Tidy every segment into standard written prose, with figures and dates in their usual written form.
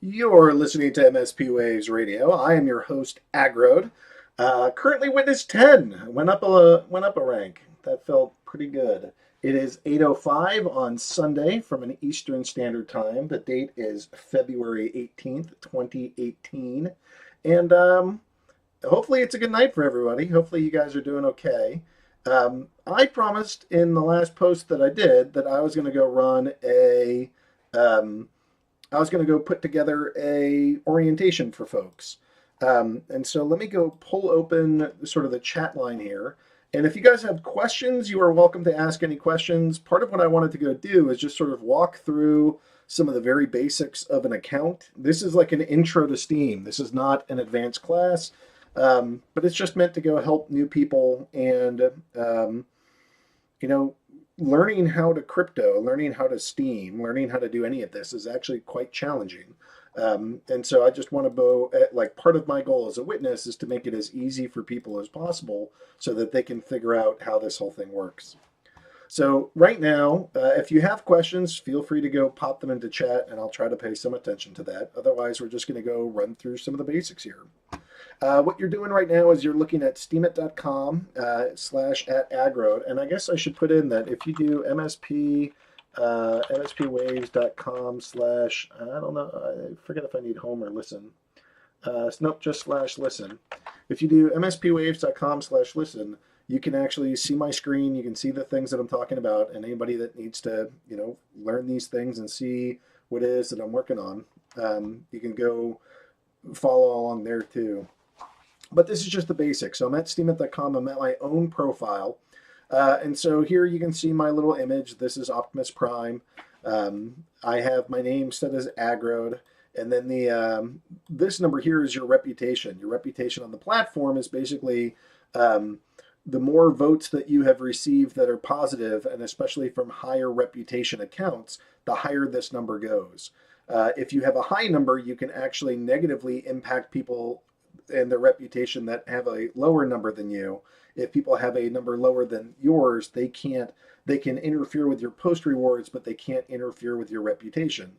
You're listening to msp-waves radio. I am your host, Agrode. Currently witness 10. Went up a rank. That felt pretty good. It is 8:05 on Sunday from an Eastern Standard Time. The date is February 18th, 2018. And hopefully it's a good night for everybody. Hopefully you guys are doing okay. I promised in the last post that I did that I was going to go run a um, I was going to go put together a orientation for folks. And so let me go pull open sort of the chat line here. And if you guys have questions, you are welcome to ask any questions. Part of what I wanted to go do is just sort of walk through some of the very basics of an account. This is like an intro to Steem. This is not an advanced class, but it's just meant to go help new people and, you know, learning how to crypto, learning how to Steem, learning how to do any of this is actually quite challenging. And so I just want to like part of my goal as a witness is to make it as easy for people as possible so that they can figure out how this whole thing works. So right now, if you have questions, feel free to go pop them into chat and I'll try to pay some attention to that. Otherwise, we're just going to go run through some of the basics here. What you're doing right now is you're looking at steemit.com /@agrode. And I guess I should put in that if you do msp-waves.com / I don't know, I forget if I need home or listen. Nope, just /listen. If you do msp-waves.com /listen, you can actually see my screen. You can see the things that I'm talking about, and anybody that needs to, learn these things and see what it is that I'm working on, you can go follow along there too. But this is just the basics. So I'm at steemit.com. I'm at my own profile. And so here you can see my little image. This is Optimus Prime. I have my name set as Agrode. And then this number here is your reputation. Your reputation on the platform is basically the more votes that you have received that are positive, and especially from higher reputation accounts, the higher this number goes. If you have a high number, you can actually negatively impact people and their reputation that have a lower number than you. If people have a number lower than yours, they can interfere with your post rewards, but they can't interfere with your reputation.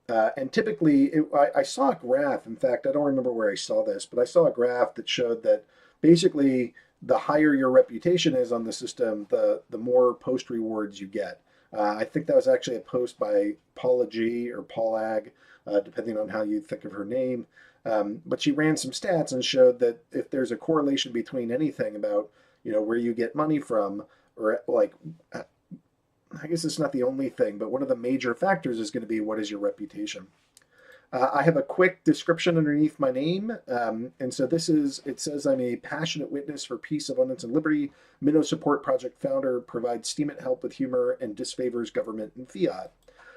And typically, I saw a graph. In fact, I don't remember where I saw this, but I saw a graph that showed that basically the higher your reputation is on the system, the more post rewards you get. I think that was actually a post by Paula G or Paul Ag, depending on how you think of her name. But she ran some stats and showed that if there's a correlation between anything about, where you get money from, or like, I guess it's not the only thing, but one of the major factors is going to be what is your reputation. I have a quick description underneath my name. And so it says I'm a passionate witness for peace, abundance, and liberty. Minnow Support Project founder, provides Steemit help with humor, and disfavors government and fiat.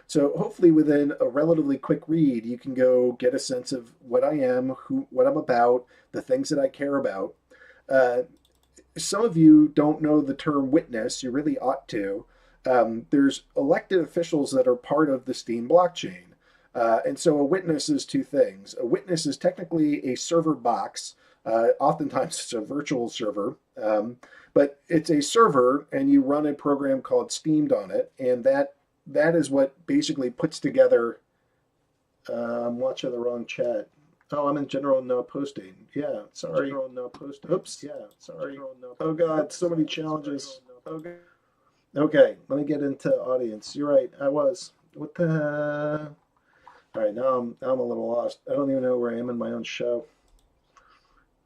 So hopefully within a relatively quick read, you can go get a sense of what I am, what I'm about, the things that I care about. Some of you don't know the term witness. You really ought to. There's elected officials that are part of the Steem blockchain. And so a witness is two things. A witness is technically a server box. Oftentimes it's a virtual server, but it's a server and you run a program called Steemed on it. And that is what basically puts together, I'm watching the wrong chat. Oh, I'm in general no posting. Yeah, sorry. General no posting. Oops. Yeah, sorry. No oh God, so many challenges. Okay. Okay, let me get into audience. You're right, I was. What the? All right, now I'm a little lost. I don't even know where I am in my own show.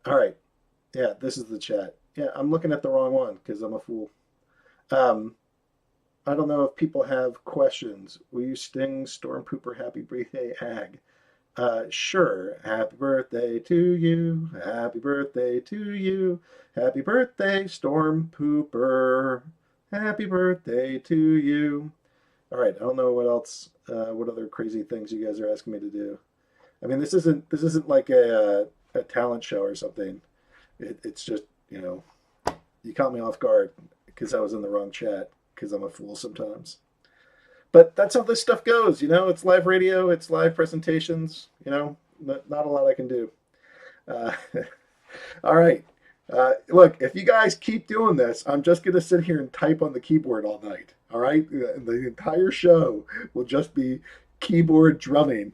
All right, yeah, this is the chat. Yeah, I'm looking at the wrong one because I'm a fool. I don't know if people have questions. Will you sting Storm Pooper happy birthday, Ag? Sure. Happy birthday to you. Happy birthday to you. Happy birthday, Storm Pooper. Happy birthday to you. All right. I don't know what else. What other crazy things you guys are asking me to do? I mean, this isn't like a talent show or something. It's just you caught me off guard because I was in the wrong chat because I'm a fool sometimes. But that's how this stuff goes, it's live radio, it's live presentations, not a lot I can do. All right. Look, if you guys keep doing this, I'm just going to sit here and type on the keyboard all night. All right. The entire show will just be keyboard drumming.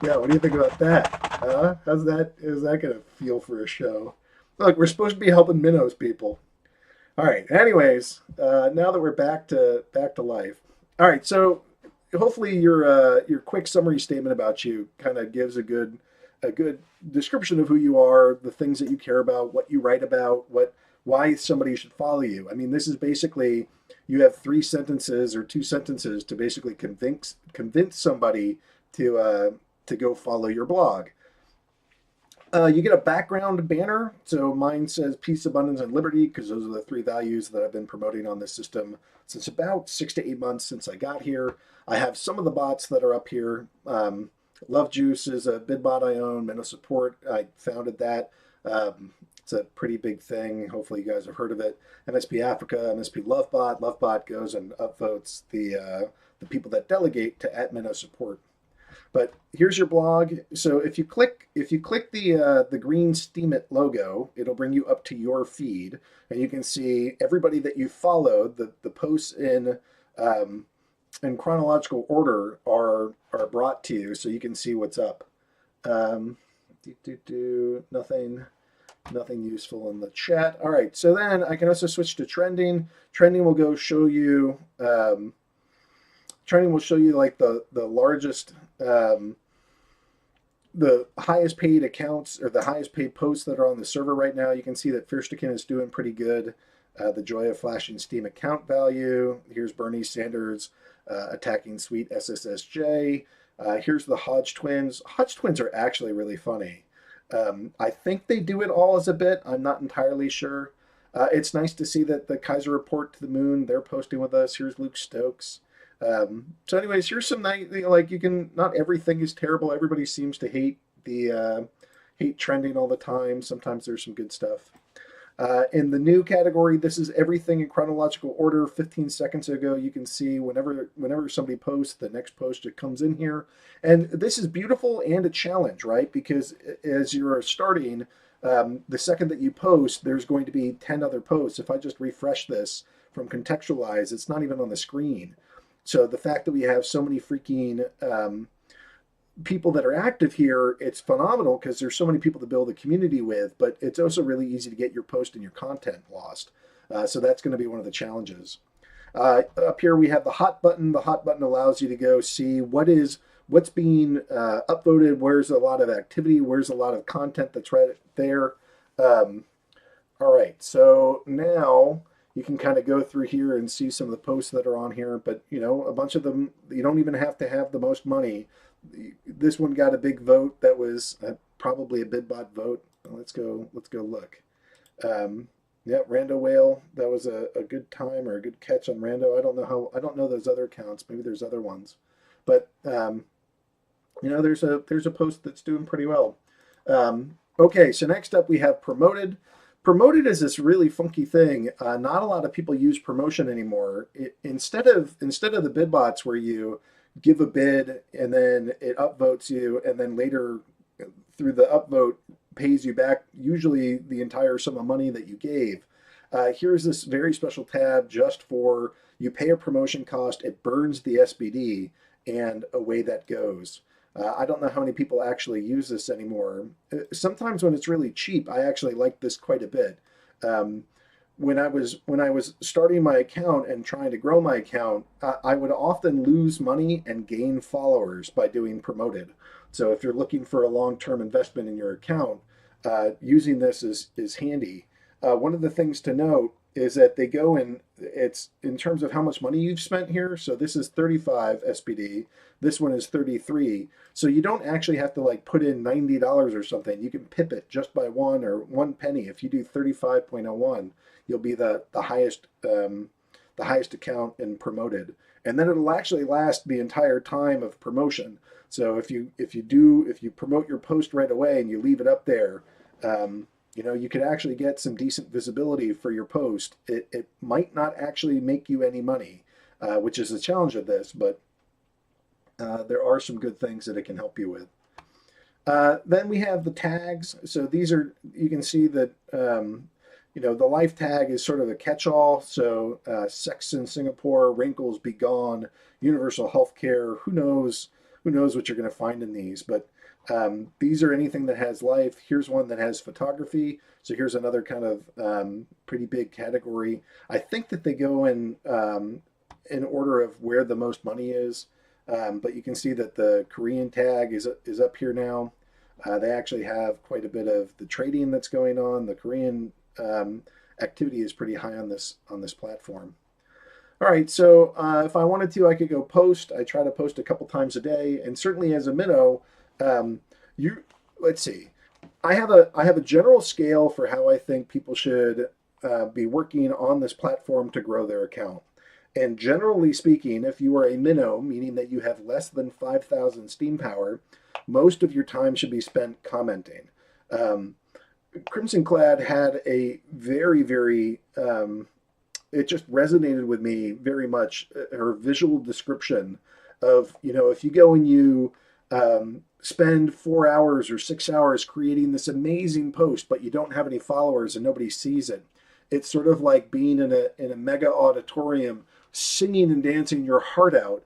Yeah, what do you think about that? How's that? Is that gonna feel for a show? Look, we're supposed to be helping minnows people. All right. Anyways, now that we're back to life. All right. So hopefully your quick summary statement about you kind of gives a good description of who you are, the things that you care about, what you write about, why somebody should follow you. I mean, this is basically you have three sentences or two sentences to basically convince somebody to go follow your blog. You get a background banner. So mine says peace, abundance, and liberty because those are the three values that I've been promoting on this system since about 6 to 8 months since I got here. I have some of the bots that are up here. Love Juice is a bid bot I own. Mental Support, I founded that. It's a pretty big thing. Hopefully you guys have heard of it. MSP Africa, MSP Lovebot. Lovebot goes and upvotes the people that delegate to @Mental Support. But here's your blog. So if you click the green Steemit logo, it'll bring you up to your feed, and you can see everybody that you followed. The posts in chronological order are brought to you, so you can see what's up. Nothing useful in the chat. All right, so then I can also switch to trending. Trending will go show you. Trending will show you like the largest, the highest paid accounts or the highest paid posts that are on the server right now. You can see that Fierstekin is doing pretty good. The joy of flashing Steem account value. Here's Bernie Sanders attacking Sweet SSSJ. Here's the Hodge twins. Hodge twins are actually really funny. I think they do it all as a bit. I'm not entirely sure. It's nice to see that the Kaiser Report to the Moon, they're posting with us. Here's Luke Stokes. So anyways, here's some nice, like you can, not everything is terrible. Everybody seems to hate hate trending all the time. Sometimes there's some good stuff. In the new category, this is everything in chronological order. 15 seconds ago, you can see whenever somebody posts, the next post it comes in here. And this is beautiful and a challenge, right? Because as you're starting, the second that you post, there's going to be 10 other posts. If I just refresh this from contextualize, it's not even on the screen. So the fact that we have so many freaking people that are active here, it's phenomenal because there's so many people to build a community with, but it's also really easy to get your post and your content lost. So that's going to be one of the challenges. Up here we have the hot button. The hot button allows you to go see what's being upvoted, where's a lot of activity, where's a lot of content that's right there. All right, so now you can kind of go through here and see some of the posts that are on here, but you know, a bunch of them, you don't even have to have the most money. This one got a big vote. That was probably a BidBot vote. Let's go look. Yeah, Rando Whale. That was a good time or a good catch on Rando. I don't know those other accounts. Maybe there's other ones, but you know, there's a post that's doing pretty well. Okay, so next up we have promoted. Promoted is this really funky thing. Not a lot of people use promotion anymore. Instead of the bid bots where you give a bid and then it upvotes you and then later through the upvote pays you back usually the entire sum of money that you gave. Here's this very special tab just for you pay a promotion cost, it burns the SBD, and away that goes. I don't know how many people actually use this anymore. Sometimes when it's really cheap, I actually like this quite a bit. When I was starting my account and trying to grow my account, I would often lose money and gain followers by doing promoted. So if you're looking for a long-term investment in your account, using this is handy. One of the things to note is that they go in, it's in terms of how much money you've spent here. So this is 35 SBD. This one is 33. So you don't actually have to like put in $90 or something. You can pip it just by 1 or 1 penny. If you do 35.01, you'll be the highest account in promoted. And then it'll actually last the entire time of promotion. So if you promote your post right away and you leave it up there, you know, you could actually get some decent visibility for your post. It might not actually make you any money, which is the challenge of this, but there are some good things that it can help you with. Then we have the tags. So these are, you can see that, you know, the life tag is sort of a catch-all. So sex in Singapore, wrinkles be gone, universal health care, who knows who knows what you're going to find in these. But these are anything that has life. Here's one that has photography. So here's another kind of pretty big category. I think that they go in order of where the most money is. But you can see that the Korean tag is up here now. They actually have quite a bit of the trading that's going on. The Korean activity is pretty high on this platform. All right, so if I wanted to, I could go post. I try to post a couple times a day, and certainly as a minnow, let's see. I have a general scale for how I think people should be working on this platform to grow their account. And generally speaking, if you are a minnow, meaning that you have less than 5,000 Steem power, most of your time should be spent commenting. Crimson Clad had a very, very, it just resonated with me very much, her visual description of, if you go and you spend 4 hours or 6 hours creating this amazing post, but you don't have any followers and nobody sees it, it's sort of like being in a mega auditorium singing and dancing your heart out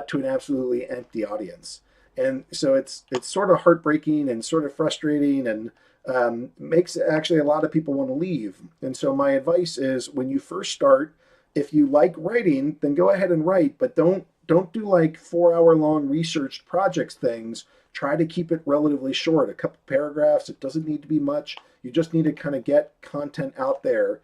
to an absolutely empty audience. And so it's sort of heartbreaking and sort of frustrating, and makes actually a lot of people want to leave. And so my advice is, when you first start, if you like writing, then go ahead and write, but don't do like 4-hour-long researched projects things. Try to keep it relatively short, a couple paragraphs. It doesn't need to be much. You just need to kind of get content out there.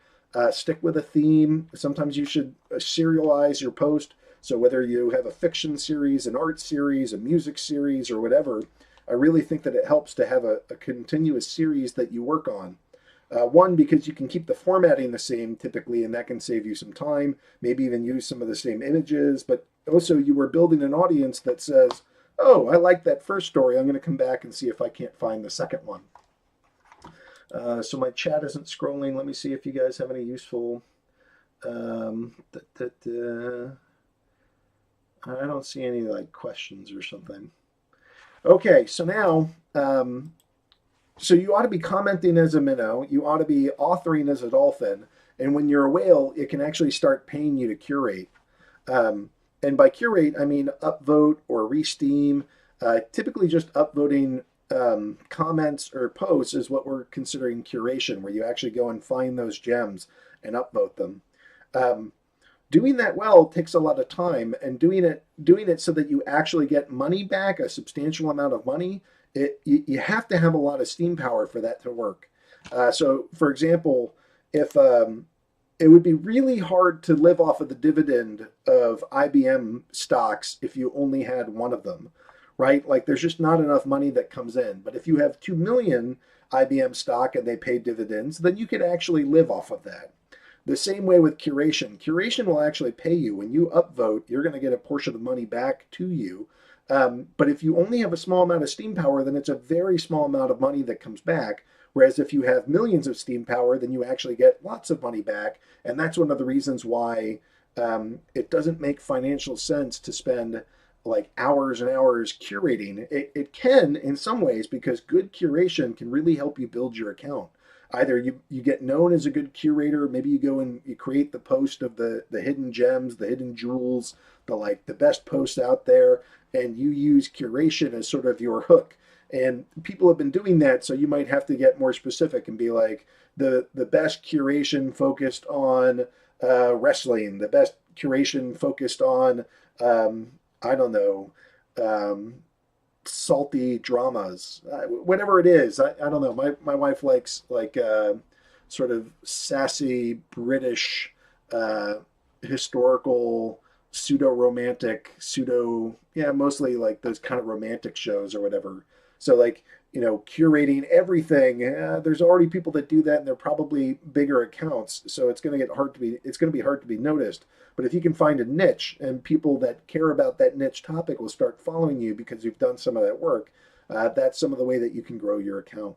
Stick with a theme. Sometimes you should serialize your post. So whether you have a fiction series, an art series, a music series, or whatever, I really think that it helps to have a continuous series that you work on. One, because you can keep the formatting the same typically, and that can save you some time, maybe even use some of the same images, but also you are building an audience that says, oh, I like that first story. I'm going to come back and see if I can't find the second one. So my chat isn't scrolling. Let me see if you guys have any useful... I don't see any like questions or something. Okay, so now, so you ought to be commenting as a minnow. You ought to be authoring as a dolphin. And when you're a whale, it can actually start paying you to curate. And by curate, I mean upvote or resteam. Typically just upvoting comments or posts is what we're considering curation, where you actually go and find those gems and upvote them. Doing that well takes a lot of time, and doing it so that you actually get money back, a substantial amount of money, you have to have a lot of Steem power for that to work. So, for example, if it would be really hard to live off of the dividend of IBM stocks if you only had one of them, right? Like there's just not enough money that comes in. But if you have 2 million IBM stock and they pay dividends, then you could actually live off of that. The same way with curation. Curation will actually pay you. When you upvote, you're going to get a portion of the money back to you. But if you only have a small amount of Steem power, then it's a very small amount of money that comes back. Whereas if you have millions of Steem power, then you actually get lots of money back. And that's one of the reasons why it doesn't make financial sense to spend like hours and hours curating. It can in some ways, because good curation can really help you build your account. Either you get known as a good curator, maybe you go and you create the post of the hidden gems, the hidden jewels, the best posts out there, and you use curation as sort of your hook. And people have been doing that, so you might have to get more specific and be like the best curation focused on wrestling, the best curation focused on I don't know, salty dramas, whatever it is. I don't know. My wife likes like sort of sassy British historical pseudo-romantic, mostly like those kind of romantic shows or whatever. So like, curating everything. There's already people that do that, and they're probably bigger accounts. So it's going to be hard to be noticed. But if you can find a niche, and people that care about that niche topic will start following you because you've done some of that work, that's some of the way that you can grow your account.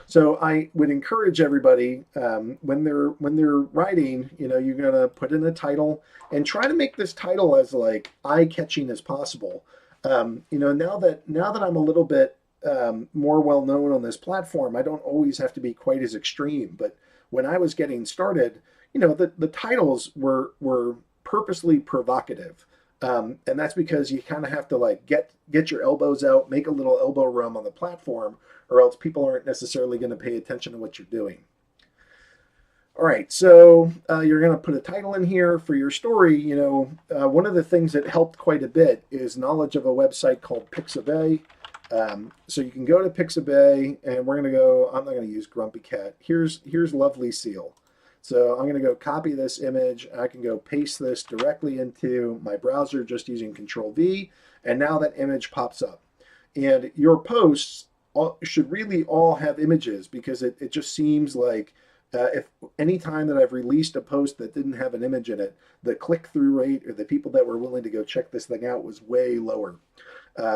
So I would encourage everybody when they're writing, you're gonna put in a title and try to make this title as like eye-catching as possible. Now that I'm a little bit more well known on this platform, I don't always have to be quite as extreme. But when I was getting started, the titles were purposely provocative. And that's because you kind of have to like get your elbows out, make a little elbow room on the platform, or else people aren't necessarily going to pay attention to what you're doing. All right, so you're going to put a title in here for your story. One of the things that helped quite a bit is knowledge of a website called Pixabay. So you can go to Pixabay, and we're going to go. I'm not going to use Grumpy Cat. Here's Lovely Seal. So I'm going to go copy this image. I can go paste this directly into my browser just using Control V, and now that image pops up. And your posts should really all have images because it just seems like if any time that I've released a post that didn't have an image in it, the click-through rate or the people that were willing to go check this thing out was way lower.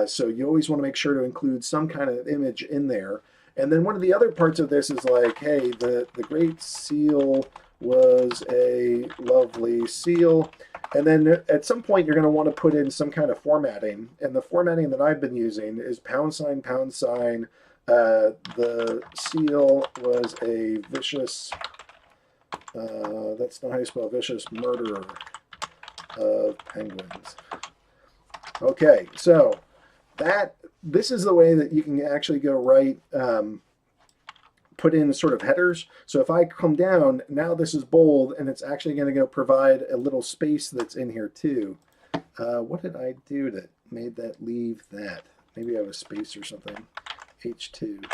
So you always want to make sure to include some kind of image in there. And then one of the other parts of this is like, hey, the great seal was a lovely seal. And then at some point, you're going to want to put in some kind of formatting. And the formatting that I've been using is £, £. The seal was a vicious, that's not how you spell vicious, murderer of penguins. Okay, so this is the way that you can actually go write, put in sort of headers. So if I come down, now this is bold, and it's actually going to go provide a little space that's in here too. What did I do that made that leave that? Maybe I have a space or something. H2.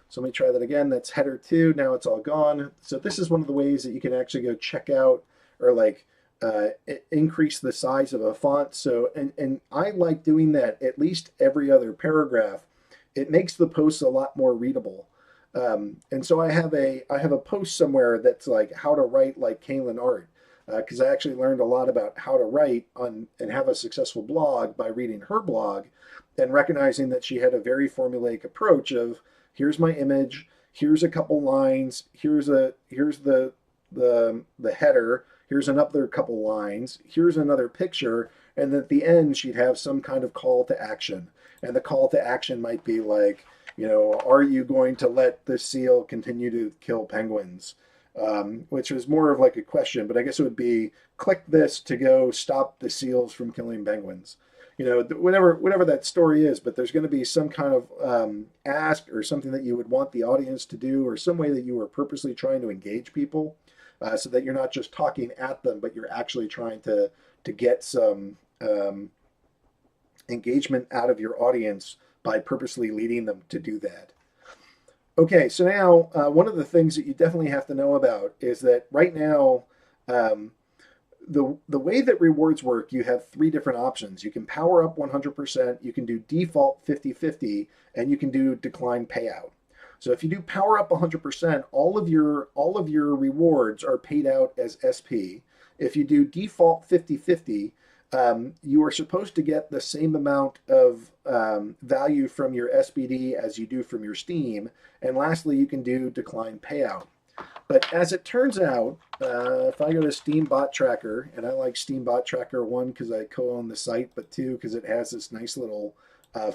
So let me try that again. That's header 2. Now it's all gone. So this is one of the ways that you can actually go check out or like increase the size of a font. So and I like doing that at least every other paragraph. It makes the posts a lot more readable. And so I have a post somewhere that's like how to write like Kaylin Art, because I actually learned a lot about how to write and have a successful blog by reading her blog and recognizing that she had a very formulaic approach of here's my image, here's a couple lines, here's the header, here's another couple lines, here's another picture, and at the end she'd have some kind of call to action. And the call to action might be like, are you going to let the seal continue to kill penguins? Which was more of like a question, but I guess it would be click this to go stop the seals from killing penguins. Whatever that story is, but there's going to be some kind of ask or something that you would want the audience to do, or some way that you are purposely trying to engage people, so that you're not just talking at them, but you're actually trying to get some engagement out of your audience by purposely leading them to do that. Okay, so now one of the things that you definitely have to know about is that right now, the way that rewards work, you have 3 different options. You can power up 100%, you can do default 50/50, and you can do decline payout. So if you do power up 100%, all of your rewards are paid out as SP. If you do default 50/50, you are supposed to get the same amount of value from your SBD as you do from your Steem. And lastly, you can do decline payout. But as it turns out, if I go to Steem Bot Tracker, and I like Steem Bot Tracker 1 because I co-own the site, but 2 because it has this nice little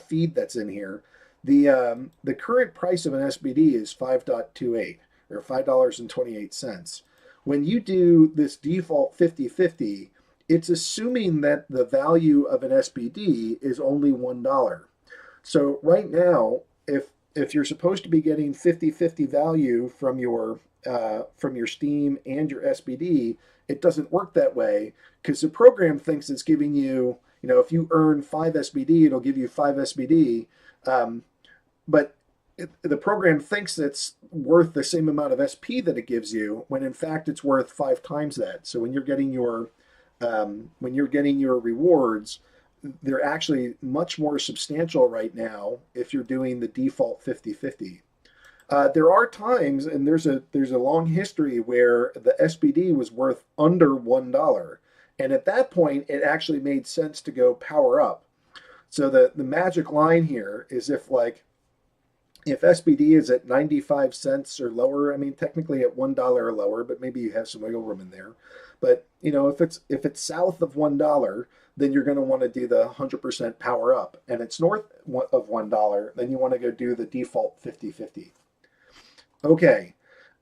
feed that's in here, the current price of an SBD is 5.28 or $5.28. When you do this default 50/50, it's assuming that the value of an SBD is only $1. So right now, if you're supposed to be getting 50/50 value from your Steem and your SBD, it doesn't work that way because the program thinks it's giving you, if you earn 5 SBD, it'll give you 5 SBD, but the program thinks it's worth the same amount of SP that it gives you, when in fact it's worth 5 times that. So when you're getting your rewards, they're actually much more substantial right now if you're doing the default 50/50. There are times, and there's a long history where the SBD was worth under $1, and at that point it actually made sense to go power up. So the magic line here is if SBD is at 95 cents or lower, I mean technically at $1 or lower, but maybe you have some wiggle room in there. But if it's south of $1, then you're going to want to do the 100% power up, and it's north of $1, then you want to go do the default 50/50. Okay,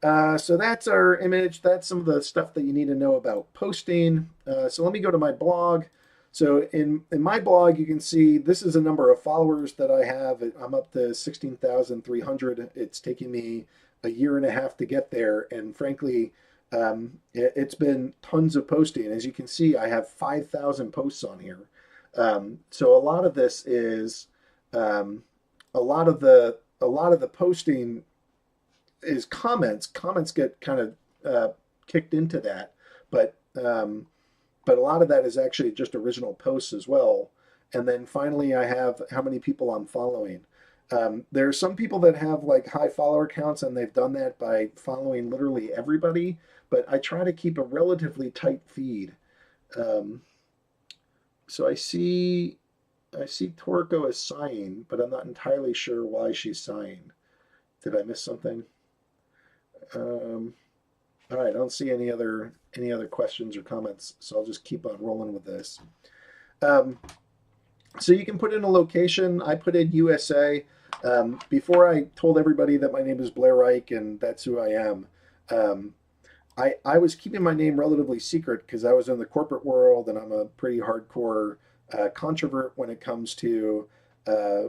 so that's our image. That's some of the stuff that you need to know about posting. So let me go to my blog. So in my blog, you can see this is a number of followers that I have. I'm up to 16,300. It's taking me a year and a half to get there. And frankly, it's been tons of posting. As you can see, I have 5,000 posts on here. So a lot of this is a lot of the posting is comments. Comments get kind of kicked into that, but but a lot of that is actually just original posts as well. And then finally, I have how many people I'm following. There are some people that have like high follower counts, and they've done that by following literally everybody. But I try to keep a relatively tight feed. Um, so I see Toriko is sighing, but I'm not entirely sure why she's sighing. Did I miss something? Um, all right, I don't see any other questions or comments, so I'll just keep on rolling with this. Um, so you can put in a location. I put in USA. Before I told everybody that my name is Blair Reich and that's who I am, um, I was keeping my name relatively secret because I was in the corporate world and I'm a pretty hardcore controvert when it comes to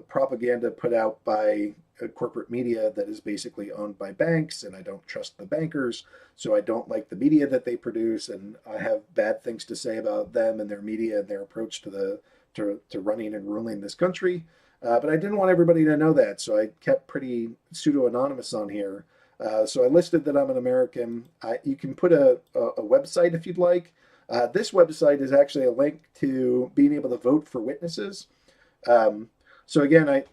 propaganda put out by corporate media that is basically owned by banks, and I don't trust the bankers, so I don't like the media that they produce, and I have bad things to say about them and their media and their approach to to running and ruling this country. But I didn't want everybody to know that, so I kept pretty pseudo anonymous on here. So I listed that I'm an American. You can put a website if you'd like. This website is actually a link to being able to vote for witnesses. Um, so again, I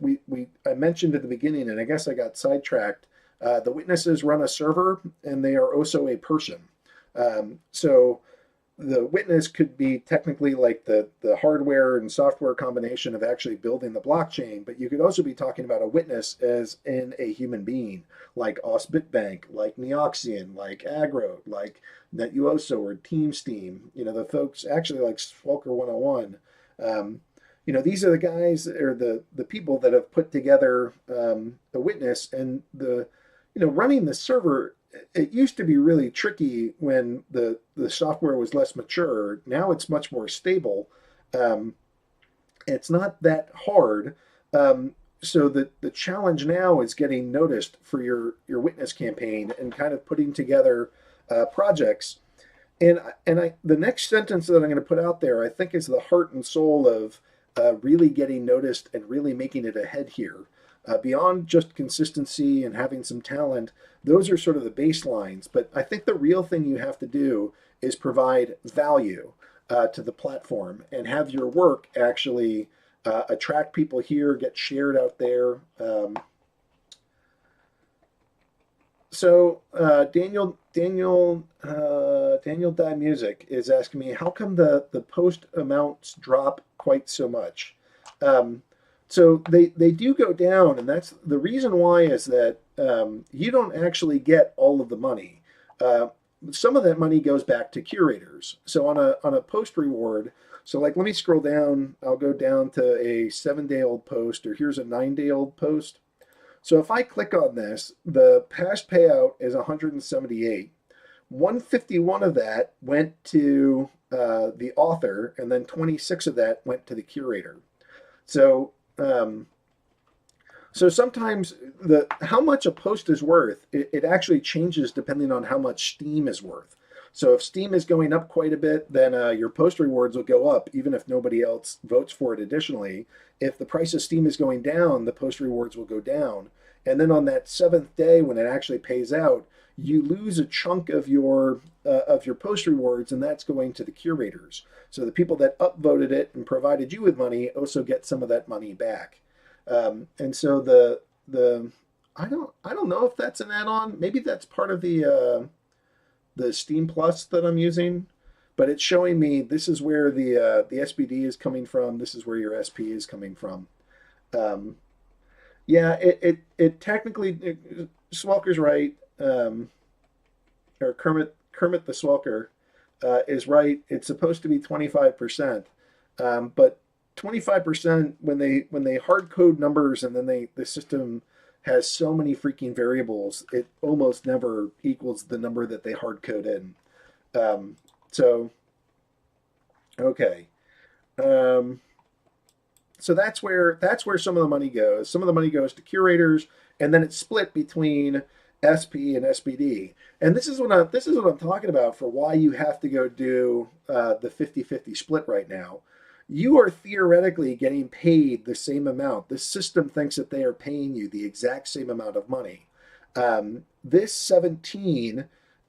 mentioned at the beginning, and I guess I got sidetracked. The witnesses run a server, and they are also a person. So the witness could be technically like the hardware and software combination of actually building the blockchain, but you could also be talking about a witness as in a human being, like OSBitBank, like Neoxian, like Agro, like NetUoso or Team Steem. You know, the folks actually like Swelker 101. You know, these are the guys or the people that have put together a witness, and running the server. It used to be really tricky when the software was less mature. Now it's much more stable. Um, it's not that hard. So the challenge now is getting noticed for your witness campaign and kind of putting together projects. The next sentence that I'm going to put out there, I think, is the heart and soul of really getting noticed and really making it ahead here. Beyond just consistency and having some talent, those are sort of the baselines. But I think the real thing you have to do is provide value to the platform and have your work actually attract people here, get shared out there. Daniel Dye Music is asking me, how come the post amounts drop quite so much? So they do go down, and that's the reason why is that you don't actually get all of the money. Some of that money goes back to curators. So on a post reward, so like let me scroll down. I'll go down to a 7-day-old post, or here's a 9-day-old post. So if I click on this, the past payout is 178. 151 of that went to the author, and then 26 of that went to the curator. So so sometimes how much a post is worth, it actually changes depending on how much Steem is worth. So if Steem is going up quite a bit, then your post rewards will go up, even if nobody else votes for it additionally. If the price of Steem is going down, the post rewards will go down. And then on that 7th day, when it actually pays out, you lose a chunk of your post rewards, and that's going to the curators. So the people that upvoted it and provided you with money also get some of that money back. And so I don't know if that's an add-on. Maybe that's part of the Steem Plus that I'm using, but it's showing me this is where the SBD is coming from. This is where your SP is coming from. Yeah, it technically, Swelker's right. Or Kermit the Swelker is right. It's supposed to be 25%, but 25% when they hard code numbers, and then the system has so many freaking variables, it almost never equals the number that they hard code in. So okay, Um, so that's where some of the money goes. Some of the money goes to curators, and then it's split between SP and SPD. And this is what I'm talking about for why you have to go do the 50-50 split right now. You are theoretically getting paid the same amount. The system thinks that they are paying you the exact same amount of money. This 17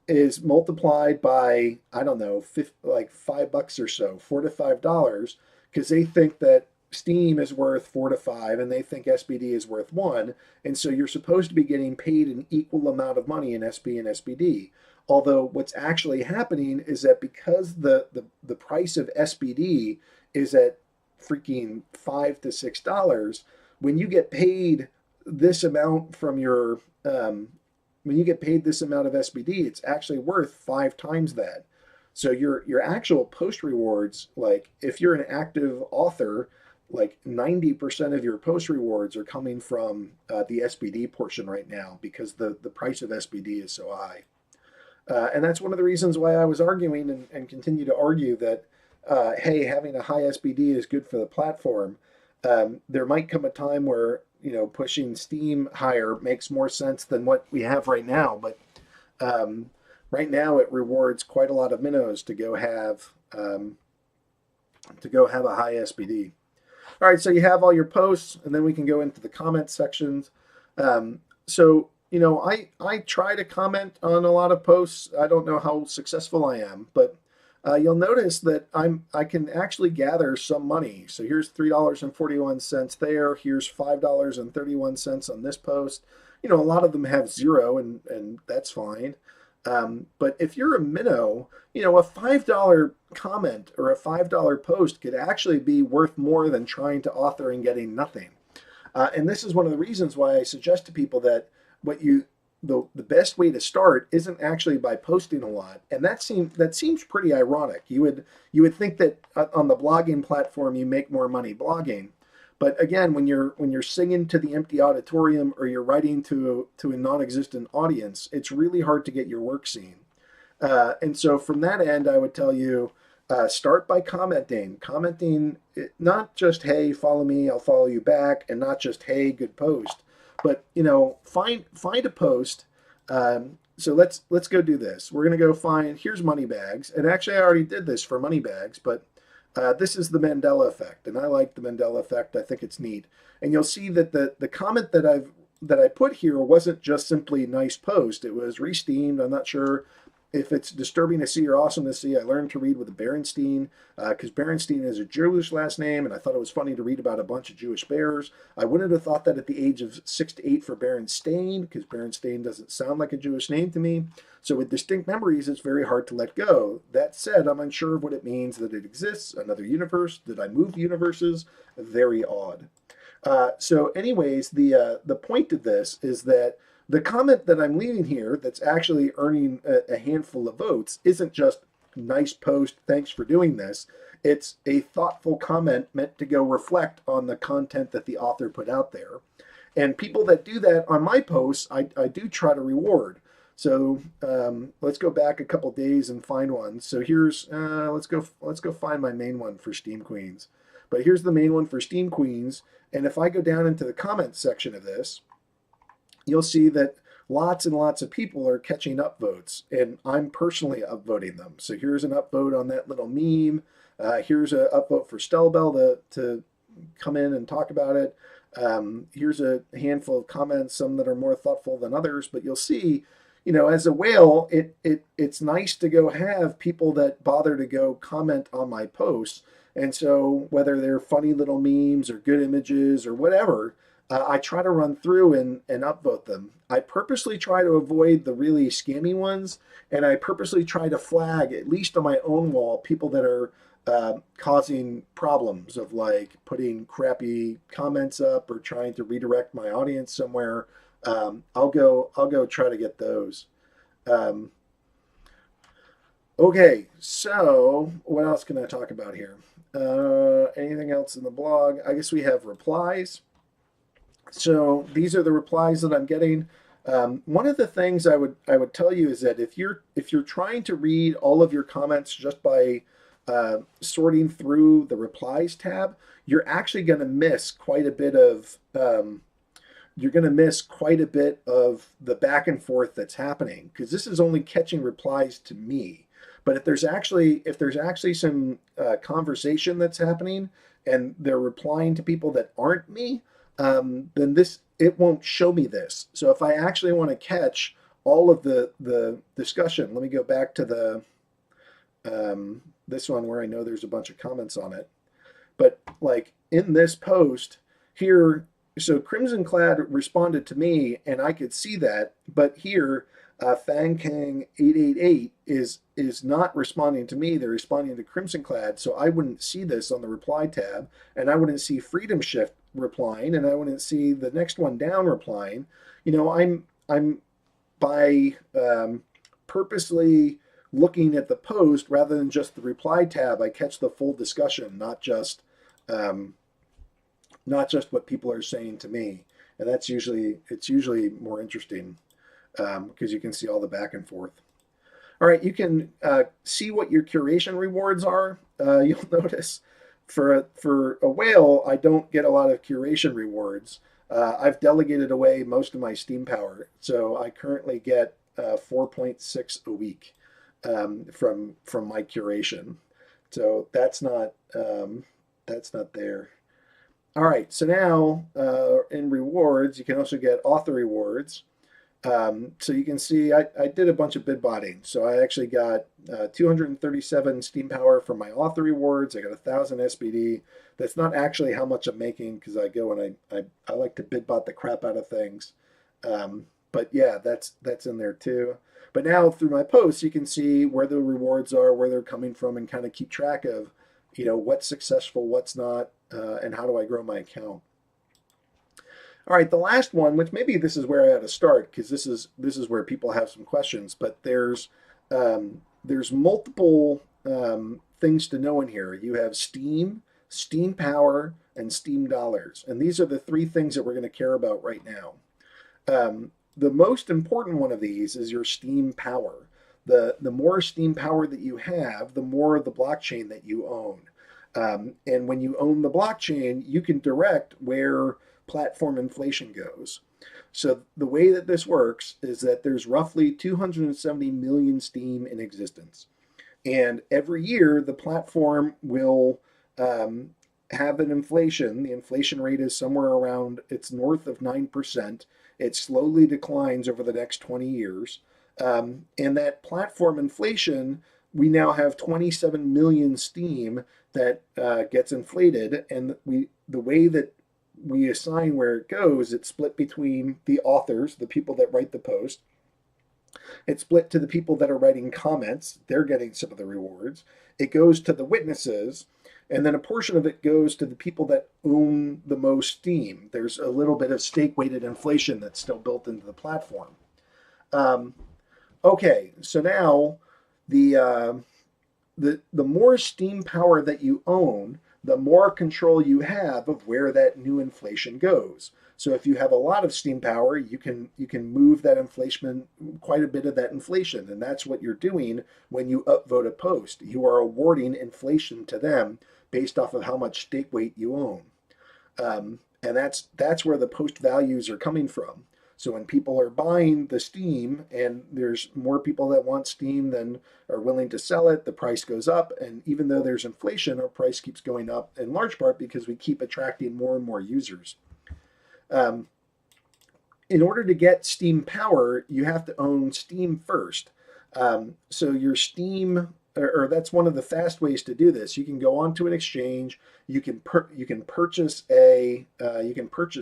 is multiplied by, I don't know, like $5 or so, $4 to $5, because they think that Steem is worth 4 to 5 and they think SPD is worth 1. And so you're supposed to be getting paid an equal amount of money in SP and SPD. Although what's actually happening is that because the price of SPD is at freaking $5 to $6, when you get paid this amount from your when you get paid this amount of SPD, it's actually worth 5 times that. So your actual post rewards, like if you're an active author, like 90% of your post rewards are coming from the SPD portion right now because the price of SPD is so high. And that's one of the reasons why I was arguing and continue to argue that, hey, having a high SPD is good for the platform. There might come a time where, pushing Steem higher makes more sense than what we have right now. But right now it rewards quite a lot of minnows to go have a high SPD. All right, so you have all your posts, and then we can go into the comment sections. I try to comment on a lot of posts. I don't know how successful I am, but you'll notice that I can actually gather some money. So here's $3.41 there. Here's $5.31 on this post. A lot of them have zero, and that's fine. But if you're a minnow, a $5 comment or a $5 post could actually be worth more than trying to author and getting nothing. And this is one of the reasons why I suggest to people that the best way to start isn't actually by posting a lot. And that seems pretty ironic. You would think that on the blogging platform you make more money blogging. But again, when you're singing to the empty auditorium or you're writing to a non-existent audience, it's really hard to get your work seen. And so from that end, I would tell you, start by commenting. Commenting, not just, hey, follow me, I'll follow you back, and not just, hey, good post. But find a post. So let's go do this. We're gonna go find. Here's money bags, and actually I already did this for money bags, but this is the Mandela effect, and I like the Mandela effect. I think it's neat. And you'll see that the comment that I put here wasn't just simply nice post. It was re-steamed. I'm not sure if it's disturbing to see or awesome to see. I learned to read with a Berenstein because Berenstein is a Jewish last name, and I thought it was funny to read about a bunch of Jewish bears. I wouldn't have thought that at the age of 6 to 8 for Berenstain, because Berenstain doesn't sound like a Jewish name to me. So with distinct memories, it's very hard to let go. That said, I'm unsure of what it means that it exists. Another universe? Did I move universes? Very odd. So anyways, the point of this is that the comment that I'm leaving here that's actually earning a handful of votes isn't just nice post, thanks for doing this. It's a thoughtful comment meant to go reflect on the content that the author put out there. And people that do that on my posts, I do try to reward. So let's go back a couple days and find one. So here's let's go find my main one for Steem Queens. But here's the main one for Steem Queens. And if I go down into the comments section of this, you'll see that lots and lots of people are catching upvotes, and I'm personally upvoting them. So here's an upvote on that little meme. Here's an upvote for Stelbell to come in and talk about it. Here's a handful of comments, some that are more thoughtful than others, but you'll see, as a whale, it's nice to go have people that bother to go comment on my posts. And so whether they're funny little memes or good images or whatever, I try to run through and upvote them. I purposely try to avoid the really scammy ones, and I purposely try to flag, at least on my own wall, people that are causing problems of like putting crappy comments up or trying to redirect my audience somewhere. I'll go try to get those. Okay, so what else can I talk about here? Anything else in the blog? I guess we have replies. So these are the replies that I'm getting. One of the things I would tell you is that if you're trying to read all of your comments just by sorting through the replies tab, you're actually going to miss quite a bit of the back and forth that's happening, because this is only catching replies to me. But if there's actually some conversation that's happening and they're replying to people that aren't me, then it won't show me this. So if I actually want to catch all of the discussion, let me go back to the this one where I know there's a bunch of comments on it. But like in this post here, so Crimson Clad responded to me and I could see that, but here Fang Kang 888 is not responding to me. They're responding to Crimson Clad, so I wouldn't see this on the reply tab, and I wouldn't see Freedom Shift replying, and I wouldn't see the next one down replying. I'm by purposely looking at the post rather than just the reply tab. I catch the full discussion, not just what people are saying to me, and it's usually more interesting because you can see all the back and forth. All right, you can see what your curation rewards are. You'll notice for a whale, I don't get a lot of curation rewards. I've delegated away most of my Steem power, so I currently get 4.6 a week from my curation. So that's not there. All right, so now in rewards, you can also get author rewards. So you can see I did a bunch of bid botting. So I actually got 237 Steem power for my author rewards. I got 1,000 SBD. That's not actually how much I'm making, because I go and I like to bid bot the crap out of things. But yeah, that's in there too. But now through my posts, you can see where the rewards are, where they're coming from, and kind of keep track of, what's successful, what's not, and how do I grow my account. All right, the last one, which maybe this is where I ought to start, because this is where people have some questions, but there's multiple things to know in here. You have Steem, Steem power, and Steem dollars, and these are the three things that we're going to care about right now. The most important one of these is your Steem power. The more Steem power that you have, the more of the blockchain that you own. And when you own the blockchain, you can direct where platform inflation goes. So the way that this works is that there's roughly 270 million Steem in existence. And every year, the platform will have an inflation. The inflation rate is somewhere around, it's north of 9%. It slowly declines over the next 20 years. And that platform inflation, we now have 27 million Steem that gets inflated. And the way that we assign where it goes, it's split between the authors, the people that write the post. It's split to the people that are writing comments. They're getting some of the rewards. It goes to the witnesses. And then a portion of it goes to the people that own the most Steem. There's a little bit of stake-weighted inflation that's still built into the platform. Okay, so now the more Steem power that you own, the more control you have of where that new inflation goes. So if you have a lot of Steem power, you can move that inflation, quite a bit of that inflation, and that's what you're doing when you upvote a post. You are awarding inflation to them based off of how much stake weight you own, and that's where the post values are coming from. So when people are buying the Steem and there's more people that want Steem than are willing to sell it, the price goes up. And even though there's inflation, our price keeps going up in large part because we keep attracting more and more users. In order to get Steem power, you have to own Steem first. So your Steem, or that's one of the fast ways to do this. You can go onto an exchange. You can purchase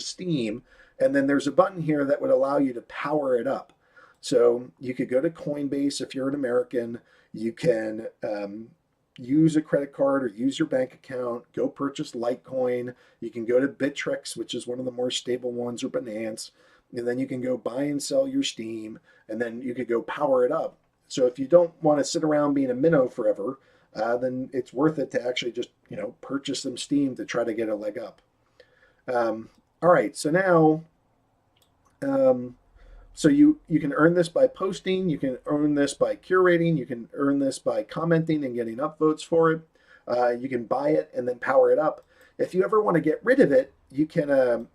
Steem. And then there's a button here that would allow you to power it up. So you could go to Coinbase if you're an American. You can use a credit card or use your bank account, go purchase Litecoin. You can go to Bittrex, which is one of the more stable ones, or Binance. And then you can go buy and sell your Steem, and then you could go power it up. So if you don't want to sit around being a minnow forever, then it's worth it to actually just purchase some Steem to try to get a leg up. All right, so now, so you can earn this by posting, you can earn this by curating, you can earn this by commenting and getting upvotes for it. You can buy it and then power it up. If you ever want to get rid of it, you can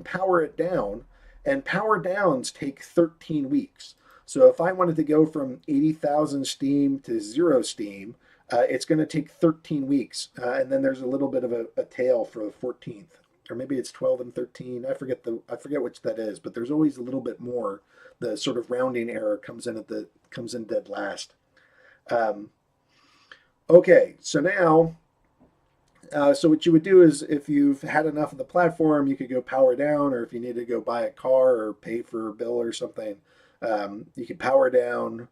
power it down, and power downs take 13 weeks. So if I wanted to go from 80,000 Steem to 0 Steem, it's going to take 13 weeks, and then there's a little bit of a tail for the 14th, or maybe it's 12 and 13. I forget which that is, but there's always a little bit more. The sort of rounding error comes in dead last. Um, okay, so now so what you would do is if you've had enough of the platform, you could go power down, or if you need to go buy a car or pay for a bill or something, you could power down,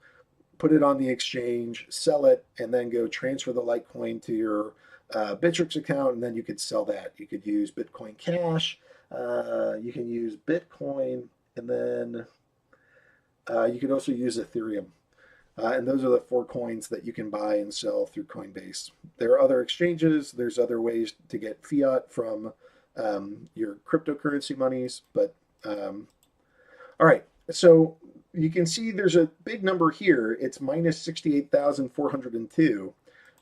put it on the exchange, sell it, and then go transfer the Litecoin to your Bittrex account, and then you could sell that. You could use Bitcoin Cash, you can use Bitcoin, and then you could also use Ethereum. And those are the 4 coins that you can buy and sell through Coinbase. There are other exchanges. There's other ways to get fiat from your cryptocurrency monies. But all right, so you can see there's a big number here. It's minus 68,402.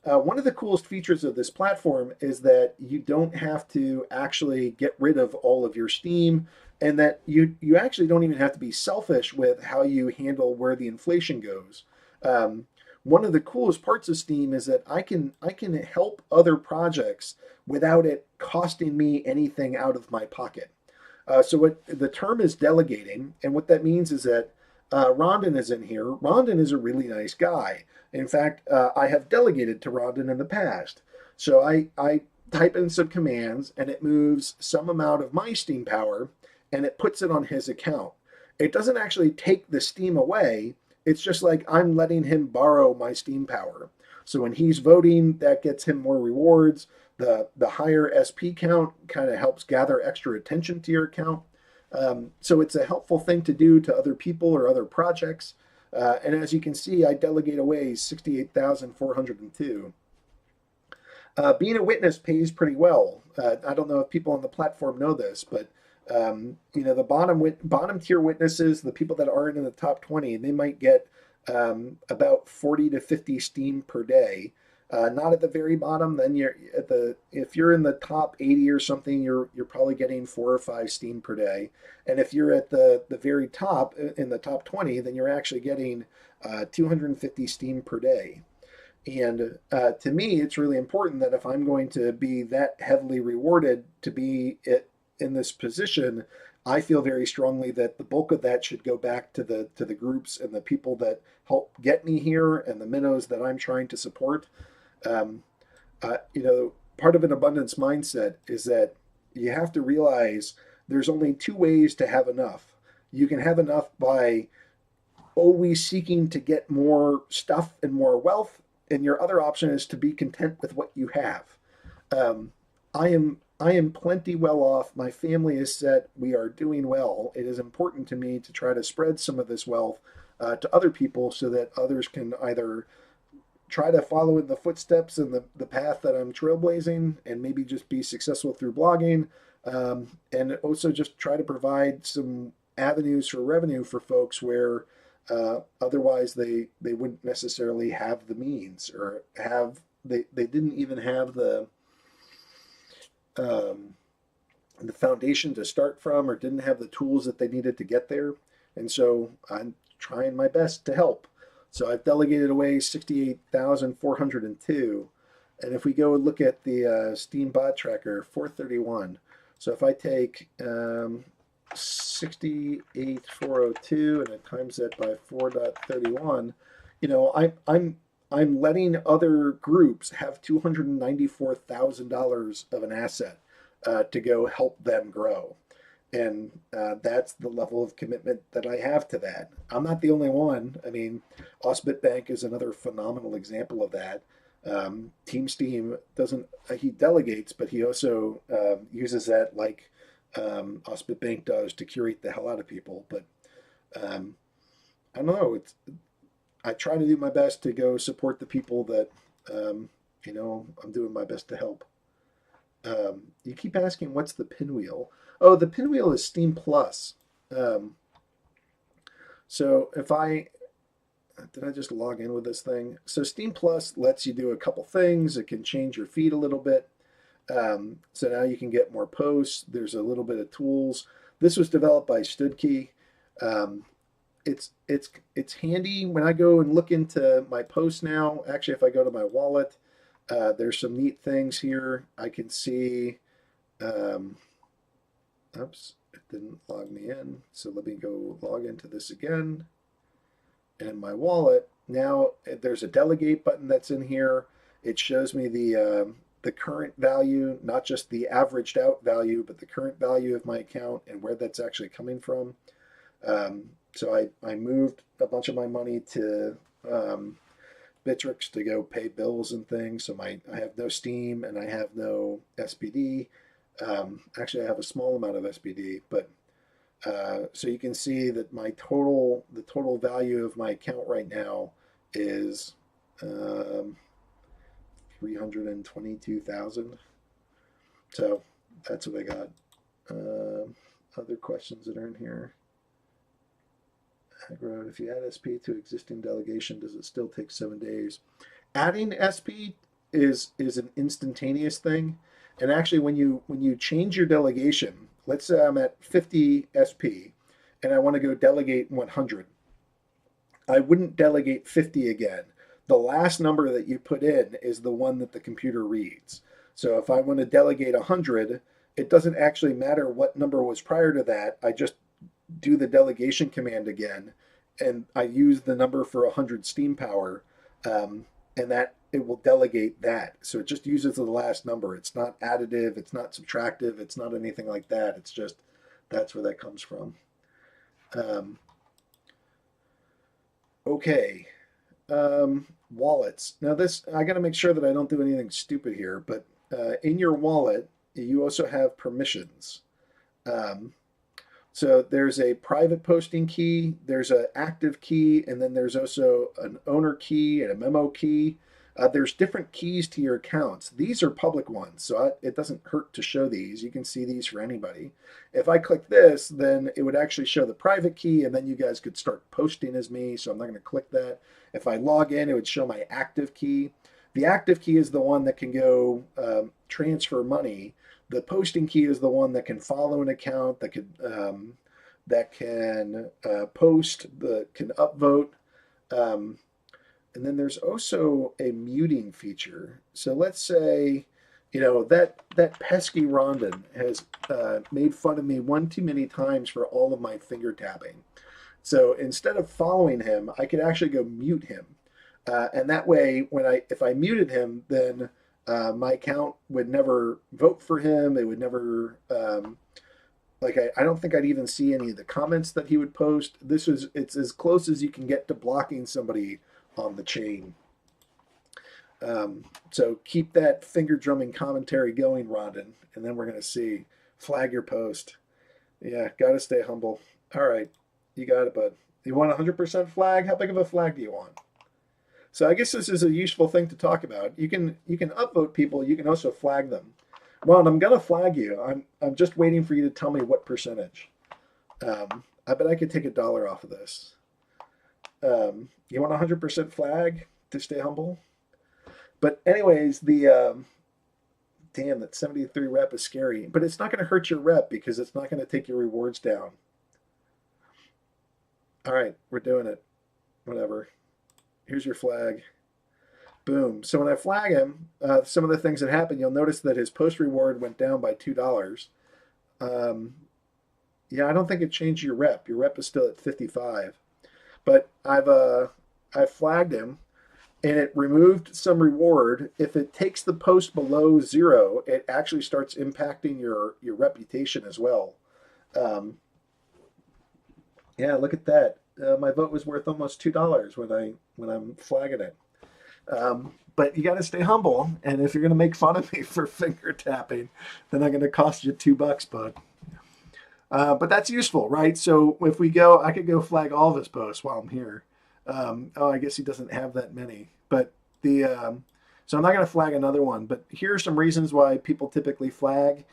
One of the coolest features of this platform is that you don't have to actually get rid of all of your Steem, and that you actually don't even have to be selfish with how you handle where the inflation goes. Um, One of the coolest parts of Steem is that I can help other projects without it costing me anything out of my pocket. So what the term is delegating, and what that means is that Rondon is in here. Rondon is a really nice guy. In fact, I have delegated to Rondon in the past. So I type in some commands, and it moves some amount of my Steem power, and it puts it on his account. It doesn't actually take the Steem away. It's just like I'm letting him borrow my Steem power. So when he's voting, that gets him more rewards. The higher SP count kind of helps gather extra attention to your account. So it's a helpful thing to do to other people or other projects. And as you can see, I delegate away 68,402. Being a witness pays pretty well. I don't know if people on the platform know this, but the bottom tier witnesses, the people that aren't in the top 20, they might get about 40 to 50 Steem per day. Not at the very bottom. Then if you're in the top 80 or something, you're probably getting 4 or 5 Steem per day. And if you're at the very top in the top 20, then you're actually getting 250 Steem per day. And to me, it's really important that if I'm going to be that heavily rewarded to be in this position, I feel very strongly that the bulk of that should go back to the groups and the people that help get me here and the minnows that I'm trying to support. Um, Part of an abundance mindset is that you have to realize there's only 2 ways to have enough. You can have enough by always seeking to get more stuff and more wealth, and your other option is to be content with what you have. Um, I am plenty well off. My family is set. We are doing well. It is important to me to try to spread some of this wealth to other people so that others can either try to follow in the footsteps and the path that I'm trailblazing and maybe just be successful through blogging, and also just try to provide some avenues for revenue for folks where otherwise they wouldn't necessarily have the means or they didn't even have um, the foundation to start from or didn't have the tools that they needed to get there. And so I'm trying my best to help. So I've delegated away 68,402. And if we go and look at the Steem bot tracker, 431. So if I take 68,402 and I times that by 4.31, I'm letting other groups have $294,000 of an asset to go help them grow. And that's the level of commitment that I have to that. I'm not the only one. I mean, Osbit Bank is another phenomenal example of that. Team Steem doesn't, he delegates, but he also uses that like Osbit Bank does to curate the hell out of people. But I don't know. I try to do my best to go support the people that, I'm doing my best to help. You keep asking, what's the pinwheel? Oh, the pinwheel is Steem Plus. So if I did I just log in with this thing? So Steem Plus lets you do a couple things. It can change your feed a little bit. So now you can get more posts. There's a little bit of tools. This was developed by Studkey. Um, it's handy when I go and look into my posts now. Actually, if I go to my wallet, there's some neat things here. I can see. Oops, it didn't log me in. So let me go log into this again. And in my wallet, now there's a delegate button that's in here. It shows me the current value, not just the averaged out value, but the current value of my account and where that's actually coming from. So I moved a bunch of my money to Bittrex to go pay bills and things. So I have no Steem and I have no SPD. Actually, I have a small amount of SPD, but so you can see that the total value of my account right now is 322,000. So that's what I got. Other questions that are in here. Agro, if you add SP to existing delegation, does it still take 7 days? Adding SP is an instantaneous thing. And actually, when you change your delegation, let's say I'm at 50 SP and I want to go delegate 100. I wouldn't delegate 50 again. The last number that you put in is the one that the computer reads. So if I want to delegate 100, it doesn't actually matter what number was prior to that. I just do the delegation command again, and I use the number for 100 Steem power, and that it will delegate that. So it just uses the last number. It's not additive, it's not subtractive, it's not anything like that. It's just that's where that comes from. Okay, wallets. Now this, I got to make sure that I don't do anything stupid here, but in your wallet, you also have permissions. So there's a private posting key, there's an active key, and then there's also an owner key and a memo key. There's different keys to your accounts. These are public ones, so it doesn't hurt to show these. You can see these for anybody. If I click this, then it would actually show the private key, and then you guys could start posting as me, so I'm not going to click that. If I log in, it would show my active key. The active key is the one that can go transfer money. The posting key is the one that can follow an account, that can post, that can upvote. And then there's also a muting feature. So let's say, that pesky Rondon has made fun of me one too many times for all of my finger tapping. So instead of following him, I could actually go mute him. And that way, if I muted him, then my account would never vote for him. It would never, I don't think I'd even see any of the comments that he would post. It's as close as you can get to blocking somebody on the chain. So keep that finger drumming commentary going, Rondon, and then we're going to see. Flag your post. Yeah, got to stay humble. All right, you got it, bud. You want 100% flag? How big of a flag do you want? So I guess this is a useful thing to talk about. You can upvote people. You can also flag them. Ron, I'm gonna flag you. I'm just waiting for you to tell me what percentage. I bet I could take $1 off of this. You want 100% flag to stay humble? But anyways, damn, that 73 rep is scary. But it's not going to hurt your rep because it's not going to take your rewards down. All right, we're doing it. Whatever. Here's your flag. Boom. So when I flag him, some of the things that happen, you'll notice that his post reward went down by $2. Yeah, I don't think it changed your rep. Your rep is still at 55. But I've flagged him, and it removed some reward. If it takes the post below 0, it actually starts impacting your reputation as well. Yeah, look at that. My vote was worth almost $2 when I'm flagging it. But you got to stay humble, and if you're going to make fun of me for finger tapping, then I'm going to cost you $2, bud. But that's useful, right? So if we go, I could go flag all of his posts while I'm here. Oh, I guess he doesn't have that many. But so I'm not going to flag another one. But here are some reasons why people typically flag.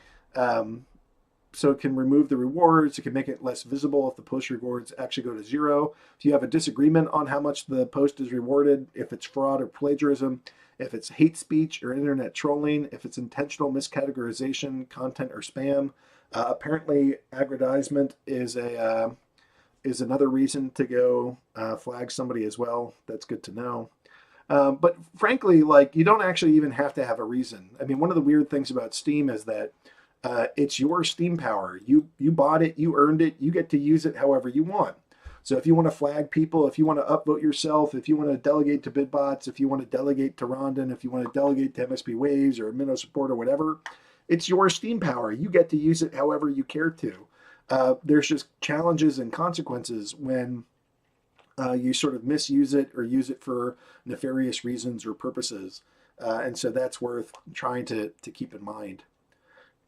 so it can remove the rewards. It can make it less visible if the post rewards actually go to 0. If you have a disagreement on how much the post is rewarded, if it's fraud or plagiarism, if it's hate speech or internet trolling, if it's intentional miscategorization, content, or spam. Apparently, aggrandizement is another reason to go flag somebody as well. That's good to know. But frankly, like, you don't actually even have to have a reason. I mean, one of the weird things about Steem is that it's your Steem power. You bought it, you earned it, you get to use it however you want. So if you want to flag people, if you want to upvote yourself, if you want to delegate to BidBots, if you want to delegate to Rondon, if you want to delegate to msp-waves or Minnow support or whatever, it's your Steem power. You get to use it however you care to. There's just challenges and consequences when you sort of misuse it or use it for nefarious reasons or purposes. And so that's worth trying to keep in mind.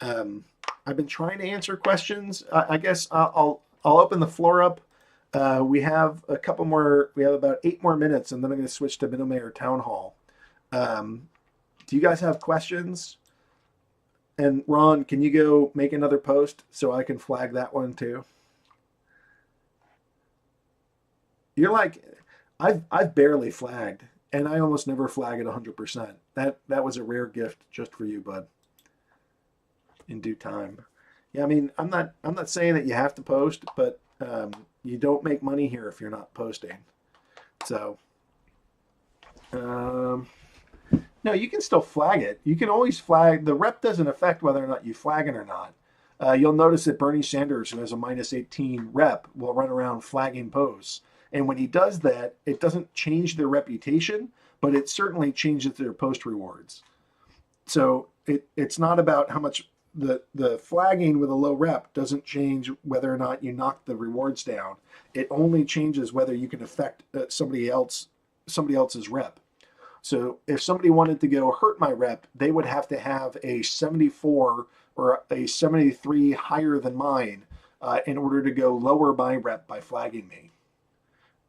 I've been trying to answer questions. I guess I'll open the floor up. We have a couple more. We have about 8 more minutes, and then I'm going to switch to Minnow Mayor Town Hall. Do you guys have questions? And Ron, can you go make another post so I can flag that one too? You're like, I've barely flagged, and I almost never flag at 100%. That was a rare gift just for you, bud. In due time. Yeah, I mean, I'm not saying that you have to post, but you don't make money here if you're not posting. So, no, you can still flag it. You can always flag. The rep doesn't affect whether or not you flag it or not. You'll notice that Bernie Sanders, who has a -18 rep, will run around flagging posts. And when he does that, it doesn't change their reputation, but it certainly changes their post rewards. So it's not about how much the flagging with a low rep doesn't change whether or not you knock the rewards down. It only changes whether you can affect somebody else's rep. So if somebody wanted to go hurt my rep, they would have to have a 74 or a 73 higher than mine in order to go lower my rep by flagging me.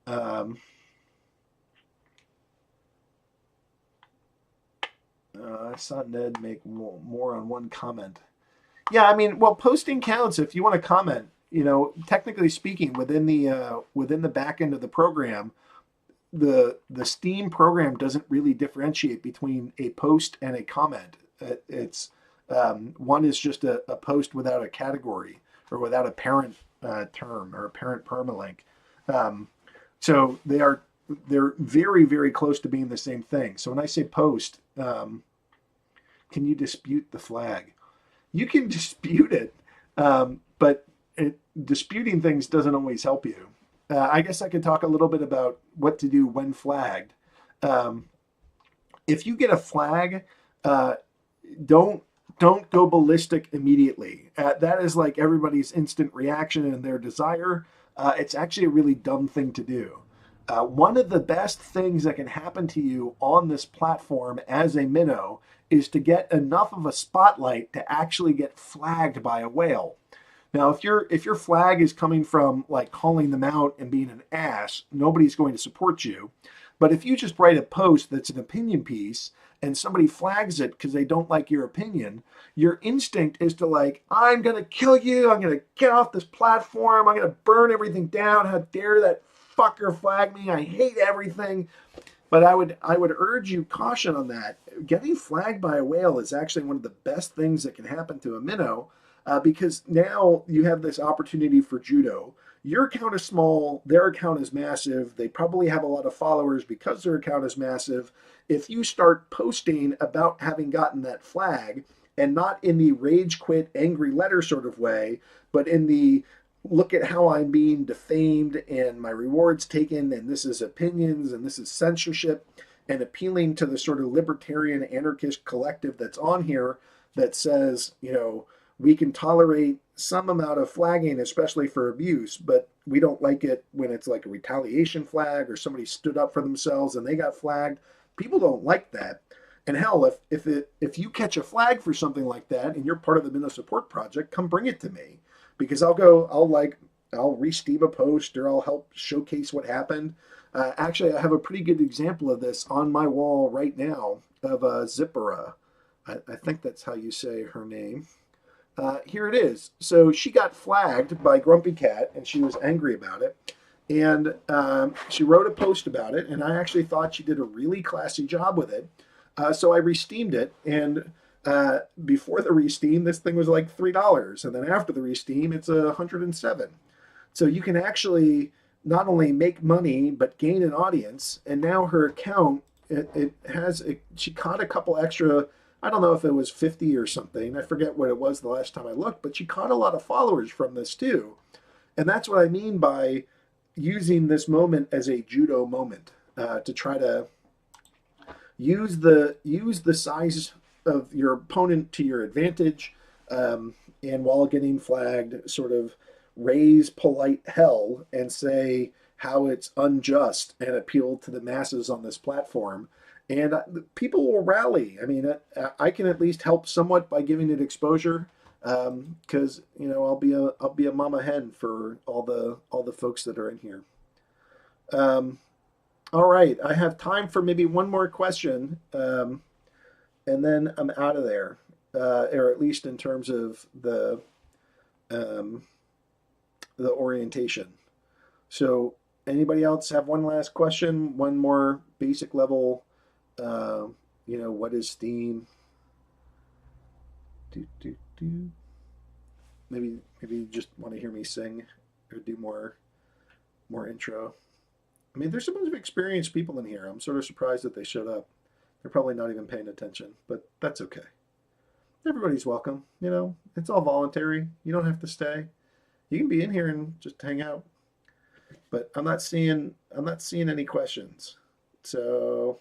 I saw Ned make more on one comment. Yeah, I mean, well, posting counts if you want to comment. You know, technically speaking, within the back end of the program, the Steem program doesn't really differentiate between a post and a comment. It's one is just a post without a category or without a parent term or a parent permalink. So they're very, very close to being the same thing. So when I say post, can you dispute the flag? You can dispute it, but disputing things doesn't always help you. I guess I could talk a little bit about what to do when flagged. If you get a flag, don't go ballistic immediately. That is like everybody's instant reaction and their desire. It's actually a really dumb thing to do. One of the best things that can happen to you on this platform as a minnow is to get enough of a spotlight to actually get flagged by a whale. Now, if your flag is coming from like calling them out and being an ass, nobody's going to support you. But if you just write a post that's an opinion piece and somebody flags it because they don't like your opinion, your instinct is to like, I'm going to kill you. I'm going to get off this platform. I'm going to burn everything down. How dare that fucker flag me? I hate everything. But I would urge you caution on that. Getting flagged by a whale is actually one of the best things that can happen to a minnow. Because now you have this opportunity for judo. Your account is small, their account is massive. They probably have a lot of followers because their account is massive. If you start posting about having gotten that flag, and not in the rage quit, angry letter sort of way, but in the look at how I'm being defamed and my rewards taken, and this is opinions and this is censorship, and appealing to the sort of libertarian anarchist collective that's on here that says, you know, we can tolerate some amount of flagging, especially for abuse, but we don't like it when it's like a retaliation flag or somebody stood up for themselves and they got flagged. People don't like that. And hell, if you catch a flag for something like that and you're part of the Minnow Support Project, come bring it to me, because I'll re-steam a post or I'll help showcase what happened. Actually, I have a pretty good example of this on my wall right now of Zippera. I think that's how you say her name. Here it is. So she got flagged by Grumpy Cat, and she was angry about it. And she wrote a post about it, and I actually thought she did a really classy job with it. So I re-steamed it, and before the re-steam, this thing was like $3, and then after the re-steam, it's 107. So you can actually not only make money but gain an audience. And now her account, she caught a couple extra. I don't know if it was 50 or something. I forget what it was the last time I looked, but she caught a lot of followers from this too. And that's what I mean by using this moment as a judo moment, to try to use the size of your opponent to your advantage, and while getting flagged, sort of raise polite hell and say how it's unjust and appeal to the masses on this platform. And people will rally. I mean, I can at least help somewhat by giving it exposure, because I'll be a mama hen for all the folks that are in here. All right, I have time for maybe one more question, and then I'm out of there, or at least in terms of the orientation. So, anybody else have one last question? One more basic level. What is Steem? Maybe you just want to hear me sing or do more intro. I mean, there's a bunch of experienced people in here. I'm sort of surprised that they showed up. They're probably not even paying attention, but that's okay. Everybody's welcome. It's all voluntary. You don't have to stay. You can be in here and just hang out. But I'm not seeing any questions. So,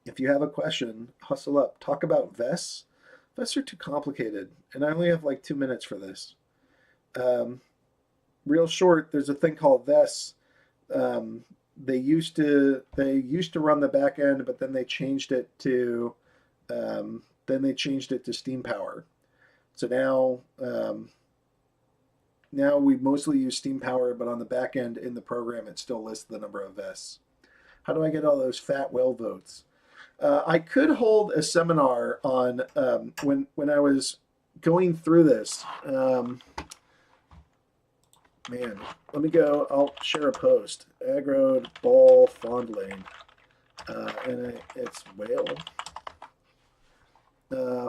if you have a question, hustle up. Talk about vests. Vests are too complicated, and I only have like 2 minutes for this. Real short, there's a thing called vests. They used to run the back end, but then they changed it to Steam Power. So now we mostly use Steam Power, but on the back end in the program, it still lists the number of vests. How do I get all those fat whale votes? I could hold a seminar on when I was going through this. Man, let me go. I'll share a post. Aggroed ball fondling, and it's whale.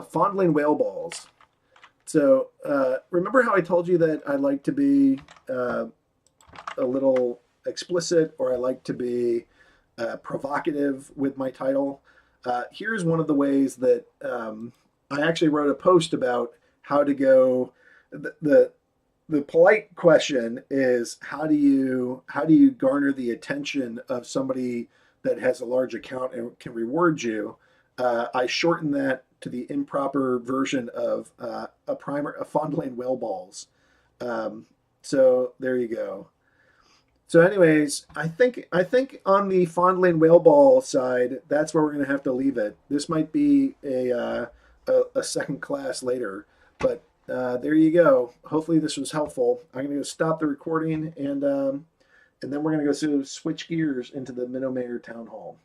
Fondling whale balls. So remember how I told you that I like to be a little explicit, or I like to be provocative with my title. Here's one of the ways that I actually wrote a post about how to go. The polite question is, how do you garner the attention of somebody that has a large account and can reward you? I shortened that to the improper version of a fondling whale balls. So there you go. So anyways, I think on the fondling whale ball side, that's where we're going to have to leave it. This might be a second class later, but there you go. Hopefully this was helpful. I'm going to stop the recording, and then we're going to go switch gears into the Minnow Mayor Town Hall.